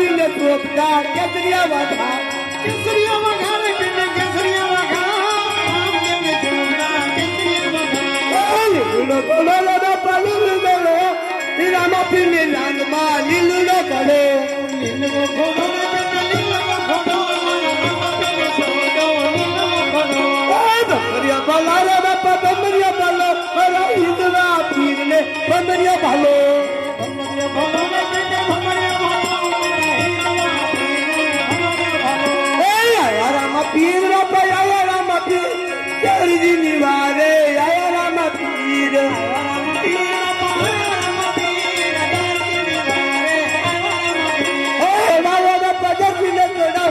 પીને ચોપડા કેસરિયા વઘાર રામા પીને લાંગમાં લીલુડો પડે બંદરિયા બાલા રે બાપા બંદરિયા બાલો મારા હિન્દુના પીરને બંદરિયા બાલો પીર બાપા આયા રામા પીર ચરજી નિવારે આયા રામા પીર બાપા જગીને તોડા